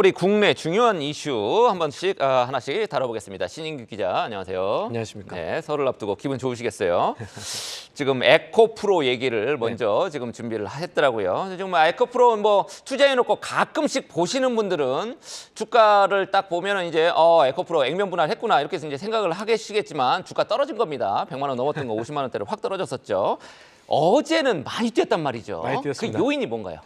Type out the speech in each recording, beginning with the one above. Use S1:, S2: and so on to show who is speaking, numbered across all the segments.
S1: 우리 국내 중요한 이슈 한 번씩 하나씩 다뤄보겠습니다. 신인규 기자, 안녕하세요.
S2: 안녕하십니까.
S1: 네, 설을 앞두고 기분 좋으시겠어요. 지금 에코프로 얘기를 먼저 지금 준비를 했더라고요. 지금 에코프로 뭐 투자해놓고 가끔씩 보시는 분들은 주가를 딱 보면은 이제 에코프로 액면 분할했구나 이렇게 해서 이제 생각을 하시겠지만 주가 떨어진 겁니다. 100만 원 넘었던 거 50만 원대로 확 떨어졌었죠. 어제는 많이 뛰었단 말이죠.
S2: 많이 뛰었습니다.
S1: 그 요인이 뭔가요?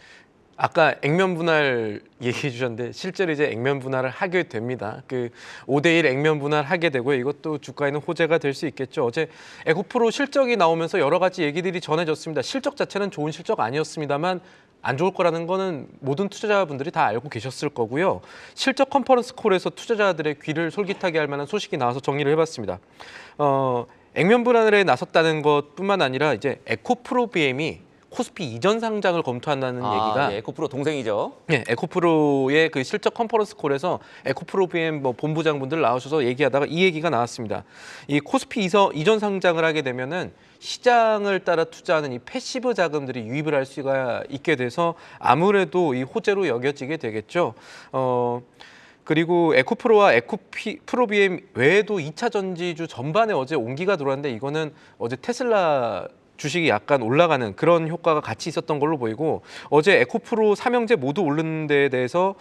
S2: 아까 액면 분할 얘기해 주셨는데 실제로 이제 액면 분할을 하게 됩니다. 그 5대1 액면 분할하게 되고요. 이것도 주가에는 호재가 될 수 있겠죠. 어제 에코프로 실적이 나오면서 여러 가지 얘기들이 전해졌습니다. 실적 자체는 좋은 실적 아니었습니다만 안 좋을 거라는 거는 모든 투자자분들이 다 알고 계셨을 거고요. 실적 컨퍼런스 콜에서 투자자들의 귀를 솔깃하게 할 만한 소식이 나와서 정리를 해봤습니다. 액면 분할에 나섰다는 것뿐만 아니라 이제 에코프로 BM이 코스피 이전 상장을 검토한다는 얘기가
S1: 예, 에코프로 동생이죠.
S2: 네, 에코프로의 그 실적 컨퍼런스 콜에서 에코프로 BM 본부장분들 나오셔서 얘기하다가 이 얘기가 나왔습니다. 이 코스피 이전 상장을 하게 되면은 시장을 따라 투자하는 이 패시브 자금들이 유입을 할 수가 있게 돼서 아무래도 이 호재로 여겨지게 되겠죠. 그리고 에코프로와 에코프로 BM 외에도 2차 전지주 전반에 어제 온기가 들어왔는데 이거는 어제 테슬라 주식이 약간 올라가는 그런 효과가 같이 있었던 걸로 보이고 어제 에코프로 삼형제 모두 오른 데에 대해서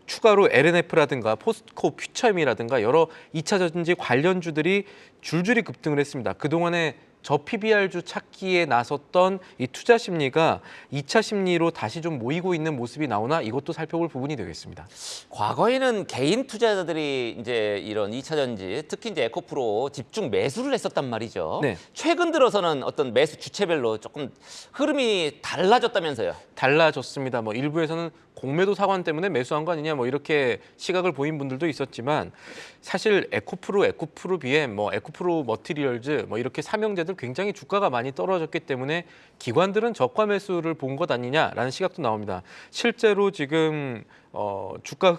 S2: 추가로 LNF라든가 포스트코 퓨처엠이라든가 여러 2차 전지 관련주들이 줄줄이 급등을 했습니다. 그동안에 저 PBR주 찾기에 나섰던 이 투자 심리가 2차 심리로 다시 좀 모이고 있는 모습이 나오나 이것도 살펴볼 부분이 되겠습니다.
S1: 과거에는 개인 투자자들이 이제 이런 2차 전지, 특히 이제 에코프로 집중 매수를 했었단 말이죠.
S2: 네.
S1: 최근 들어서는 어떤 매수 주체별로 조금 흐름이 달라졌다면서요.
S2: 달라졌습니다. 뭐 일부에서는 공매도 사관 때문에 매수한 거 아니냐 뭐 이렇게 시각을 보인 분들도 있었지만 사실 에코프로 BM, 뭐 에코프로 머티리얼즈 뭐 이렇게 삼형제들 굉장히 주가가 많이 떨어졌기 때문에 기관들은 저가 매수를 본 것 아니냐라는 시각도 나옵니다. 실제로 지금 주가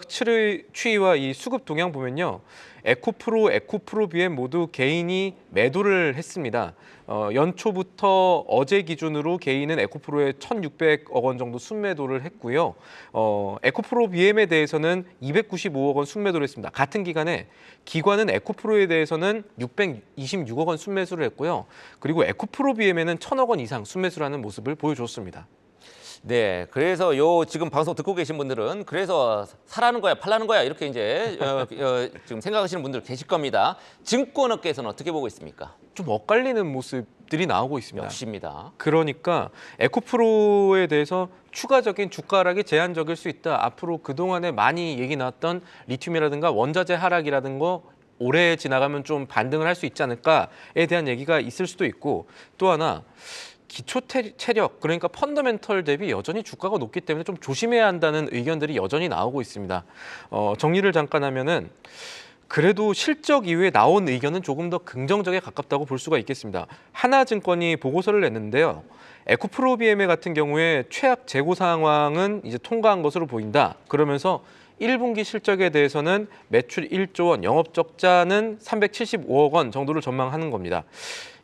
S2: 추이와 이 수급 동향 보면요. 에코프로 BM 모두 개인이 매도를 했습니다. 연초부터 어제 기준으로 개인은 에코프로에 1,600억 원 정도 순매도를 했고요. 에코프로 BM에 대해서는 295억 원 순매도를 했습니다. 같은 기간에 기관은 에코프로에 대해서는 626억 원 순매수를 했고요. 그리고 에코프로 BM에는 1,000억 원 이상 순매수를 하는 모습을 보여줬습니다.
S1: 네, 그래서 지금 방송 듣고 계신 분들은 그래서 사라는 거야, 팔라는 거야 이렇게 이제 지금 생각하시는 분들 계실 겁니다. 증권업계에서는 어떻게 보고 있습니까?
S2: 좀 엇갈리는 모습들이 나오고 있습니다.
S1: 역시입니다.
S2: 그러니까 에코프로에 대해서 추가적인 주가 하락이 제한적일 수 있다. 앞으로 그동안에 많이 얘기 나왔던 리튬이라든가 원자재 하락이라든 거 올해 지나가면 좀 반등을 할 수 있지 않을까에 대한 얘기가 있을 수도 있고 또 하나 기초 체력 그러니까 펀더멘털 대비 여전히 주가가 높기 때문에 좀 조심해야 한다는 의견들이 여전히 나오고 있습니다. 정리를 잠깐 하면은 그래도 실적 이후에 나온 의견은 조금 더 긍정적에 가깝다고 볼 수가 있겠습니다. 하나증권이 보고서를 냈는데요. 에코프로 BM 같은 경우에 최악 재고 상황은 이제 통과한 것으로 보인다. 그러면서 1분기 실적에 대해서는 매출 1조 원, 영업 적자는 375억 원 정도를 전망하는 겁니다.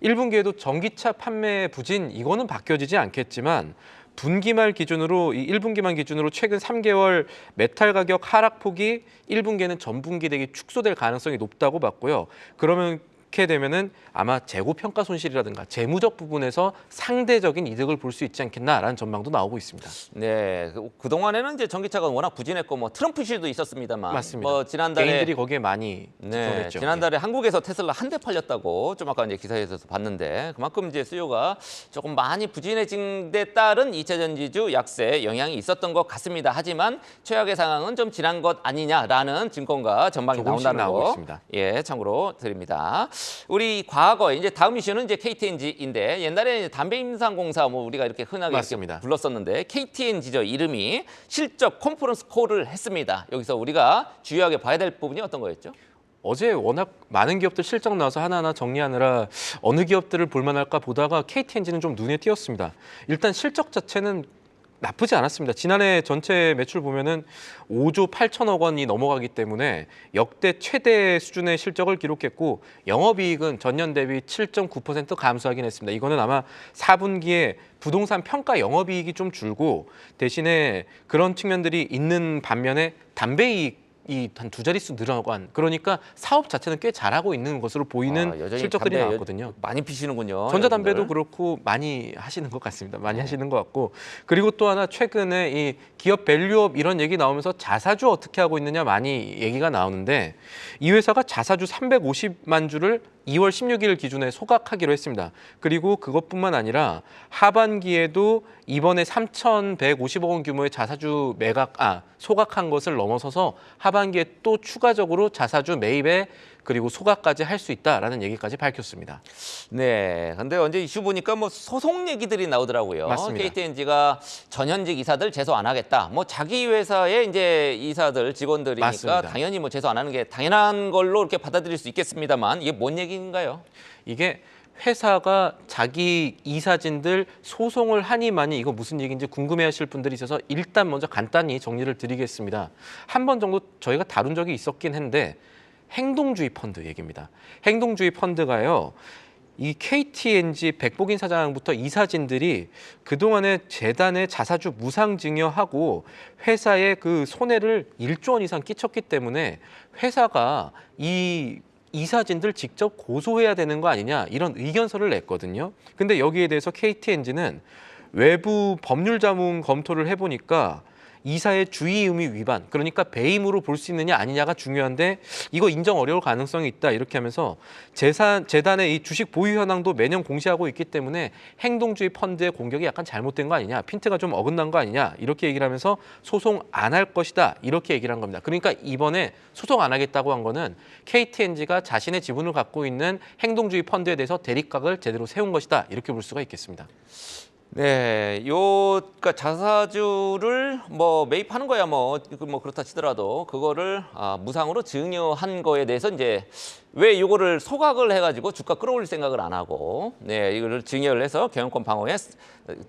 S2: 1분기에도 전기차 판매 부진 이거는 바뀌어지지 않겠지만 분기말 기준으로 이 1분기만 기준으로 최근 3개월 메탈 가격 하락폭이 1분기에는 전분기 대비 축소될 가능성이 높다고 봤고요. 그러면 이렇게 되면은 아마 재고 평가 손실이라든가 재무적 부분에서 상대적인 이득을 볼 수 있지 않겠나라는 전망도 나오고 있습니다.
S1: 네, 그동안에는 이제 전기차가 워낙 부진했고 뭐 트럼프 시도 있었습니다만
S2: 맞습니다.
S1: 뭐 지난달에
S2: 개인들이 거기에 많이
S1: 네,
S2: 집중했죠.
S1: 지난달에 한국에서 테슬라 한 대 팔렸다고 좀 아까 이제 기사에서 봤는데 그만큼 이제 수요가 조금 많이 부진해진 데 따른 2차 전지주 약세 영향이 있었던 것 같습니다. 하지만 최악의 상황은 좀 지난 것 아니냐라는 증권가 전망이
S2: 조금씩
S1: 나온다는
S2: 나오고
S1: 거
S2: 있습니다.
S1: 예, 참고로 드립니다. 우리 과거에 이제 다음 이슈는 이제 KTNG인데 옛날에 담배임상공사 뭐 우리가 이렇게 흔하게
S2: 맞습니다.
S1: 이렇게 불렀었는데 KTNG죠 이름이 실적 컨퍼런스 콜을 했습니다. 여기서 우리가 주요하게 봐야 될 부분이 어떤 거였죠?
S2: 어제 워낙 많은 기업들 실적 나와서 하나하나 정리하느라 어느 기업들을 볼만할까 보다가 KTNG는 좀 눈에 띄었습니다. 일단 실적 자체는 나쁘지 않았습니다. 지난해 전체 매출 보면은 5조 8천억 원이 넘어가기 때문에 역대 최대 수준의 실적을 기록했고 영업이익은 전년 대비 7.9% 감소하긴 했습니다. 이거는 아마 4분기에 부동산 평가 영업이익이 좀 줄고 대신에 그런 측면들이 있는 반면에 담배이익 한 두 자릿수 늘어간 그러니까 사업 자체는 꽤 잘하고 있는 것으로 보이는
S1: 여전히
S2: 실적들이
S1: 담배
S2: 나왔거든요.
S1: 많이 피시는군요.
S2: 전자담배도
S1: 여러분들.
S2: 그렇고 많이 하시는 것 같습니다. 많이 하시는 것 같고 그리고 또 하나 최근에 이 기업 밸류업 이런 얘기 나오면서 자사주 어떻게 하고 있느냐 많이 얘기가 나오는데 이 회사가 자사주 350만 주를 2월 16일 기준에 소각하기로 했습니다. 그리고 그것뿐만 아니라 하반기에도 이번에 3,150억 원 규모의 자사주 소각한 것을 넘어서서 하반기에 또 추가적으로 자사주 매입에 그리고 소각까지 할 수 있다라는 얘기까지 밝혔습니다.
S1: 네, 근데 언제 이슈 보니까 뭐 소송 얘기들이 나오더라고요.
S2: 맞습니다.
S1: KTNG가 전현직 이사들 제소 안 하겠다. 뭐 자기 회사의 이제 이사들 직원들이니까
S2: 맞습니다.
S1: 당연히 뭐 제소 안 하는 게 당연한 걸로 이렇게 받아들일 수 있겠습니다만 이게 뭔 얘기인가요?
S2: 이게 회사가 자기 이사진들 소송을 하니 많이 이거 무슨 얘기인지 궁금해하실 분들이 있어서 일단 먼저 간단히 정리를 드리겠습니다. 한 번 정도 저희가 다룬 적이 있었긴 한데 행동주의 펀드 얘기입니다. 행동주의 펀드가요. 이 KTNG 백복인 사장부터 이사진들이 그동안에 재단에 자사주 무상증여하고 회사에 그 손해를 1조 원 이상 끼쳤기 때문에 회사가 이 이사진들 직접 고소해야 되는 거 아니냐 이런 의견서를 냈거든요. 근데 여기에 대해서 KTNG는 외부 법률 자문 검토를 해보니까 이사의 주의 의무 위반, 그러니까 배임으로 볼 수 있느냐 아니냐가 중요한데 이거 인정 어려울 가능성이 있다 이렇게 하면서 재단의 이 주식 보유 현황도 매년 공시하고 있기 때문에 행동주의 펀드의 공격이 약간 잘못된 거 아니냐, 핀트가 좀 어긋난 거 아니냐 이렇게 얘기를 하면서 소송 안 할 것이다 이렇게 얘기를 한 겁니다. 그러니까 이번에 소송 안 하겠다고 한 거는 KTNG가 자신의 지분을 갖고 있는 행동주의 펀드에 대해서 대립각을 제대로 세운 것이다 이렇게 볼 수가 있겠습니다.
S1: 네, 그러니까 자사주를 뭐 매입하는 거야 뭐 그렇다 치더라도 그거를 무상으로 증여한 거에 대해서 이제 왜 이거를 소각을 해가지고 주가 끌어올릴 생각을 안 하고 이거를 증여를 해서 경영권 방어에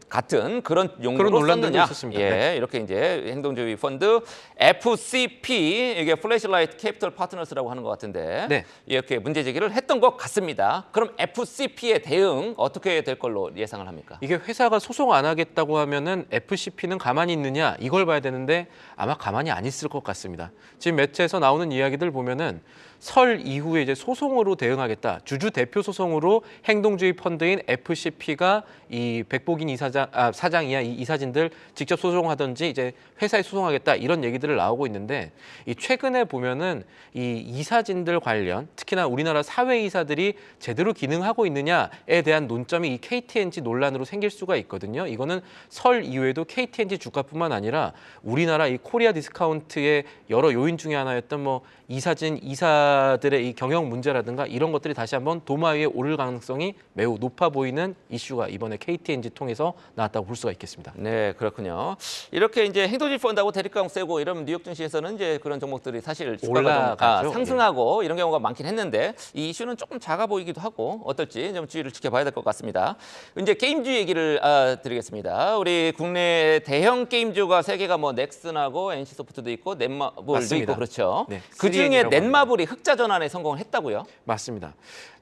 S1: 같은 그런 용도로
S2: 그런 논란들도
S1: 썼느냐?
S2: 있었습니다.
S1: 예,
S2: 네.
S1: 이렇게 이제 행동주의 펀드 FCP 이게 플래시라이트 캐피털 파트너스라고 하는 것 같은데
S2: 네.
S1: 이렇게 문제 제기를 했던 것 같습니다. 그럼 FCP의 대응 어떻게 될 걸로 예상을 합니까?
S2: 이게 회사가 소송 안 하겠다고 하면은 FCP는 가만히 있느냐 이걸 봐야 되는데 아마 가만히 안 있을 것 같습니다. 지금 매체에서 나오는 이야기들 보면은 설 이후에 이제 소송으로 대응하겠다. 주주 대표 소송으로 행동주의 펀드인 FCP가 이 백복인 사장이야 이 이사진들 직접 소송하든지 이제 회사에 소송하겠다 이런 얘기들을 나오고 있는데 이 최근에 보면은 이 이사진들 관련 특히나 우리나라 사회 이사들이 제대로 기능하고 있느냐에 대한 논점이 이 KTNG 논란으로 생길 수가 있거든요. 이거는 설 이후에도 KTNG 주가뿐만 아니라 우리나라 이 코리아 디스카운트의 여러 요인 중에 하나였던 뭐 이사들의 이 경영 문제라든가 이런 것들이 다시 한번 도마 위에 오를 가능성이 매우 높아 보이는 이슈가 이번에 KTNG 통해서 나왔다고 볼 수가 있겠습니다.
S1: 네, 그렇군요. 이렇게 이제 행동주의 펀드하고 대립감 세고 이러면 뉴욕 증시에서는 이제 그런 종목들이 사실 주가가 좀
S2: 올라가죠.
S1: 상승하고 이런 경우가 많긴 했는데 이 이슈는 조금 작아 보이기도 하고 어떨지 좀 주의를 지켜봐야 될 것 같습니다. 이제 게임주 얘기를 드리겠습니다. 우리 국내 대형 게임주가 세 개가 뭐 넥슨하고 NC소프트도 있고 넷마블도
S2: 맞습니다.
S1: 있고 그렇죠.
S2: 네,
S1: 그 중에
S2: 3N이라고
S1: 넷마블이 흑자 전환에 성공을 했다고요?
S2: 맞습니다.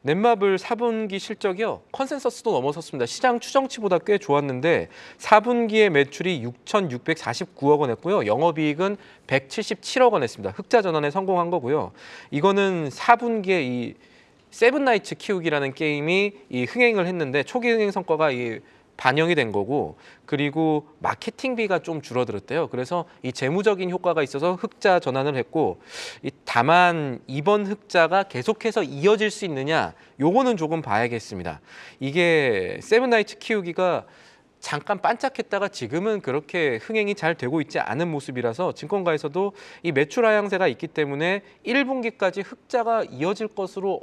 S2: 넷마블 4분기 실적이요. 컨센서스도 넘어섰습니다. 시장 추정치보다 꽤 좋았는데 4분기의 매출이 6,649억 원 했고요. 영업이익은 177억 원 했습니다. 흑자 전환에 성공한 거고요. 이거는 4분기에 이 세븐나이츠 키우기라는 게임이 이 흥행을 했는데 초기 흥행 성과가 이 반영이 된 거고 그리고 마케팅비가 좀 줄어들었대요. 그래서 이 재무적인 효과가 있어서 흑자 전환을 했고 다만 이번 흑자가 계속해서 이어질 수 있느냐 요거는 조금 봐야겠습니다. 이게 세븐나이츠 키우기가 잠깐 반짝했다가 지금은 그렇게 흥행이 잘 되고 있지 않은 모습이라서 증권가에서도 이 매출 하향세가 있기 때문에 1분기까지 흑자가 이어질 것으로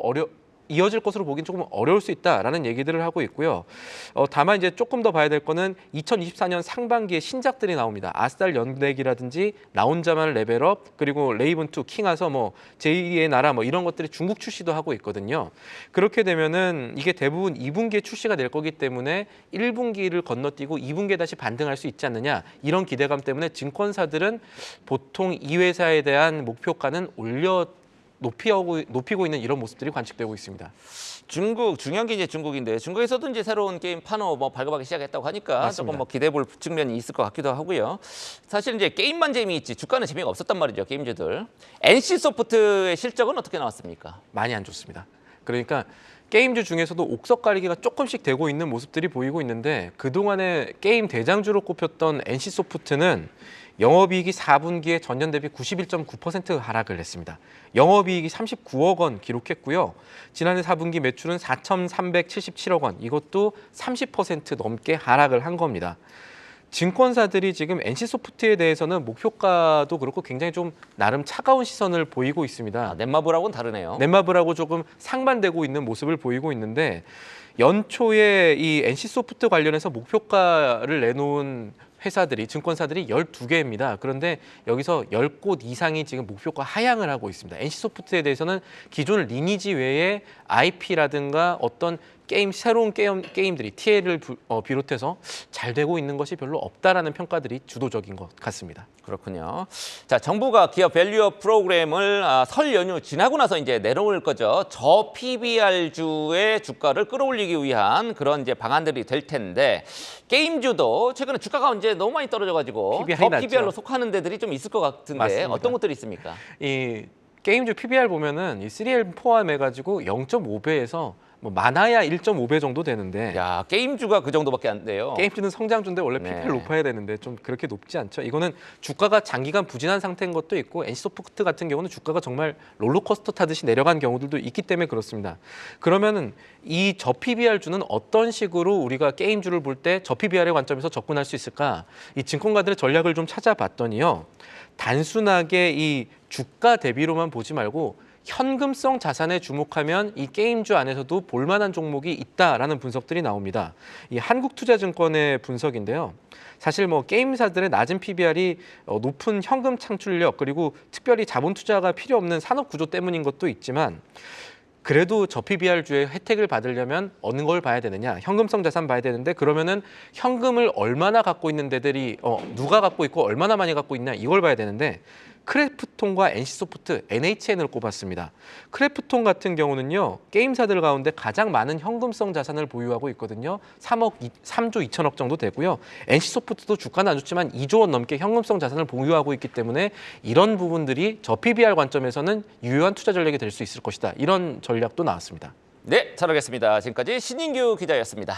S2: 이어질 것으로 보긴 조금 어려울 수 있다라는 얘기들을 하고 있고요. 다만 이제 조금 더 봐야 될 거는 2024년 상반기에 신작들이 나옵니다. 아스달 연대기라든지 나 혼자만 레벨업, 그리고 레이븐2, 킹하서 뭐 제2의 나라 뭐 이런 것들이 중국 출시도 하고 있거든요. 그렇게 되면은 이게 대부분 2분기에 출시가 될 거기 때문에 1분기를 건너뛰고 2분기에 다시 반등할 수 있지 않느냐, 이런 기대감 때문에 증권사들은 보통 이 회사에 대한 목표가는 높이고 있는 이런 모습들이 관측되고 있습니다.
S1: 중국 중요한 게 이제 중국인데 중국에서도 이제 새로운 게임 판호 뭐 발급하기 시작했다고 하니까
S2: 맞습니다.
S1: 조금 뭐 기대볼 측면이 있을 것 같기도 하고요. 사실 이제 게임만 재미있지 주가는 재미가 없었단 말이죠, 게임주들. NC 소프트의 실적은 어떻게 나왔습니까?
S2: 많이 안 좋습니다. 그러니까 게임주 중에서도 옥석 가리기가 조금씩 되고 있는 모습들이 보이고 있는데, 그동안에 게임 대장주로 꼽혔던 NC소프트는 영업이익이 4분기에 전년 대비 91.9% 하락을 했습니다. 영업이익이 39억 원 기록했고요. 지난해 4분기 매출은 4,377억 원, 이것도 30% 넘게 하락을 한 겁니다. 증권사들이 지금 NC소프트에 대해서는 목표가도 그렇고 굉장히 좀 나름 차가운 시선을 보이고 있습니다.
S1: 넷마블하고는 다르네요.
S2: 넷마블하고 조금 상반되고 있는 모습을 보이고 있는데, 연초에 이 NC소프트 관련해서 목표가를 내놓은 회사들이, 증권사들이 12개입니다. 그런데 여기서 10곳 이상이 지금 목표가 하향을 하고 있습니다. NC소프트에 대해서는 기존 리니지 외에 IP라든가 어떤 새로운 게임들이 TL을 비롯해서 잘 되고 있는 것이 별로 없다라는 평가들이 주도적인 것 같습니다.
S1: 그렇군요. 자, 정부가 기업 밸류업 프로그램을 설 연휴 지나고 나서 이제 내놓을 거죠. 저 PBR주의 주가를 끌어올리기 위한 그런 이제 방안들이 될 텐데, 게임주도 최근에 주가가 이제 너무 많이 떨어져가지고
S2: PBR이
S1: 저
S2: 낮죠.
S1: PBR로 속하는 데들이 좀 있을 것 같은데
S2: 맞습니다.
S1: 어떤 것들이 있습니까?
S2: 이 게임주 PBR 보면은 이 3L 포함해가지고 0.5배에서 뭐 많아야 1.5배 정도 되는데,
S1: 야, 게임주가 그 정도밖에 안 돼요.
S2: 게임주는 성장주인데 원래
S1: 네.
S2: PBR 높아야 되는데 좀 그렇게 높지 않죠. 이거는 주가가 장기간 부진한 상태인 것도 있고, NC소프트 같은 경우는 주가가 정말 롤러코스터 타듯이 내려간 경우들도 있기 때문에 그렇습니다. 그러면은 이 저 PBR주는 어떤 식으로 우리가 게임주를 볼 때 저 PBR의 관점에서 접근할 수 있을까? 이 증권가들의 전략을 좀 찾아봤더니요, 단순하게 이 주가 대비로만 보지 말고 현금성 자산에 주목하면 이 게임주 안에서도 볼만한 종목이 있다라는 분석들이 나옵니다. 이 한국투자증권의 분석인데요. 사실 뭐 게임사들의 낮은 PBR이 높은 현금 창출력, 그리고 특별히 자본 투자가 필요 없는 산업 구조 때문인 것도 있지만, 그래도 저 PBR주의 혜택을 받으려면 어느 걸 봐야 되느냐? 현금성 자산 봐야 되는데, 그러면은 현금을 얼마나 갖고 있는 데들이 누가 갖고 있고 얼마나 많이 갖고 있냐, 이걸 봐야 되는데, 크래프톤과 NC소프트, NHN을 꼽았습니다. 크래프톤 같은 경우는요, 게임사들 가운데 가장 많은 현금성 자산을 보유하고 있거든요. 3조 2천억 정도 되고요. NC소프트도 주가는 안 좋지만 2조 원 넘게 현금성 자산을 보유하고 있기 때문에 이런 부분들이 저 PBR 관점에서는 유효한 투자 전략이 될 수 있을 것이다. 이런 전략도 나왔습니다.
S1: 네, 잘 알겠습니다. 지금까지 신인규 기자였습니다.